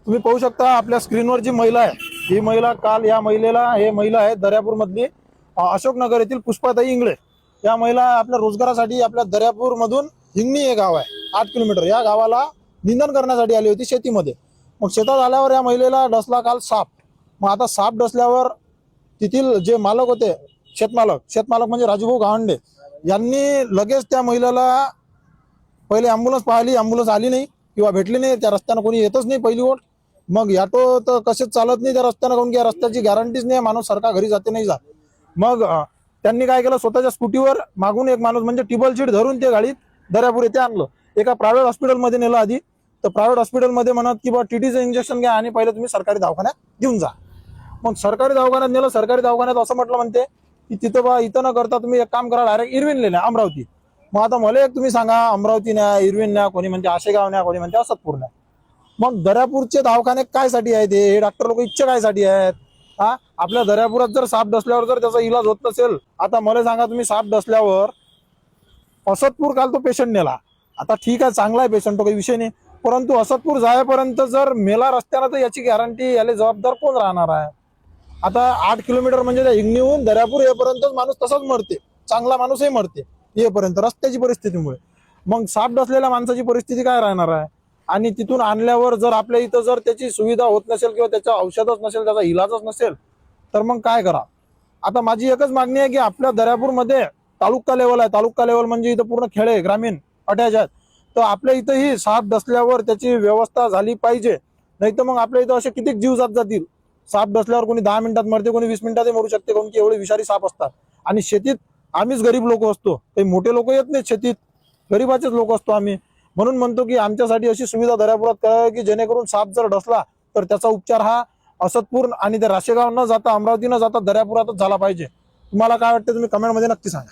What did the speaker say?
तुम्ही पाहू शकता आपल्या स्क्रीनवर जी महिला आहे, ही महिला काल या महिलेला, हे महिला आहे दर्यापूर मधली अशोकनगर येथील पुष्पाताई इंगळे. या महिला आपल्या रोजगारासाठी आपल्या दर्यापूर मधून हिंगणी हे गाव आहे 8 किलोमीटर, या गावाला निंदन करण्यासाठी आली होती शेतीमध्ये. मग शेतात आल्यावर या महिलेला डसला काल साप. मग आता साप डसल्यावर तेथील जे मालक होते, शेतमालक म्हणजे राजूभाऊ गावंडे यांनी लगेच त्या महिलेला पहिले ॲम्ब्युलन्स पाहिली, ॲम्ब्युलन्स आली नाही किंवा भेटली नाही. त्या रस्त्यानं कोणी येतच नाही पहिली गोष्ट. मग ऑटो तर कसेच चालत नाही त्या रस्त्यानं, काऊन की या रस्त्याची गॅरंटीच नाही, माणूस सारखा घरी जाते नाही जात. मग त्यांनी काय केलं, स्वतःच्या स्कूटीवर मागून एक माणूस म्हणजे टिबल सीट धरून ते गाडीत दर्यापूर येथे आणलं. एका प्रायव्हेट हॉस्पिटलमध्ये नेलं आधी. तर प्रायव्हेट हॉस्पिटलमध्ये म्हणत की बा टीटीचं इंजेक्शन घ्या आणि पहिले तुम्ही सरकारी दवाखान्यात घेऊन जा. मग सरकारी दवाखान्यात नेलं. सरकारी दवाखान्यात असं म्हटलं म्हणते की तिथं बा इथं न करता तुम्ही एक काम करा, डायरेक्ट इरविन न्या अमरावती. मग आता मला एक तुम्ही सांगा, अमरावती न्या, इरविन न्या, कोणी म्हणते आशेगाव न्या, कोणी म्हणते असतपूर न्या. मग दर्यापूरचे दवाखाने कायसाठी आहेत? हे डॉक्टर लोक इच्छा कायसाठी आहेत? हा, आपल्या दर्यापुरात जर साप डसल्यावर जर त्याचा इलाज होत नसेल, आता मला सांगा तुम्ही साप डसल्यावर असतपूर काल तो पेशंट नेला. आता ठीक आहे, चांगला आहे पेशंट, तो काही विषय नाही. परंतु असतपूर जायपर्यंत जर मेला रस्त्यानं तर याची गॅरंटी, याला जबाबदार कोण राहणार आहे? आता 8 किलोमीटर म्हणजे त्या हिंगणीहून दर्यापूर येईपर्यंत माणूस तसाच मरते, चांगला माणूसही मरते येईपर्यंत रस्त्याची परिस्थितीमुळे. मग साप डसलेल्या माणसाची परिस्थिती काय राहणार आहे? आणि तिथून आणल्यावर जर आपल्या इथं जर त्याची सुविधा होत नसेल किंवा त्याचं औषधच नसेल, त्याचा इलाजच नसेल, तर मग काय करा? आता माझी एकच मागणी आहे की आपल्या दर्यापूरमध्ये तालुका लेवल आहे, तालुका लेवल म्हणजे इथं पूर्ण खेडे ग्रामीण अटॅच आहेत. तर आपल्या इथंही साप डसल्यावर त्याची व्यवस्था झाली पाहिजे. नाही तर मग आपल्या इथं असे किती जीव जात जातील. साप डसल्यावर कोणी 10 मिनिटात मरते, कोणी 20 मिनिटातही मरू शकते, कोण की एवढे विषारी साप असतात. आणि शेतीत आम्हीच गरीब लोक असतो, काही मोठे लोक येत नाहीत शेतीत, गरीबाचेच लोक असतो आम्ही. म्हणून म्हणतो की आमच्यासाठी अशी सुविधा दर्यापुरात करावी की जेणेकरून साप जर डसला तर त्याचा उपचार हा असतपूर आणि ते राशेगाव न जाता, अमरावती न जाता दर्यापुरातच झाला पाहिजे. तुम्हाला काय वाटतं तुम्ही कमेंटमध्ये नक्की सांगा.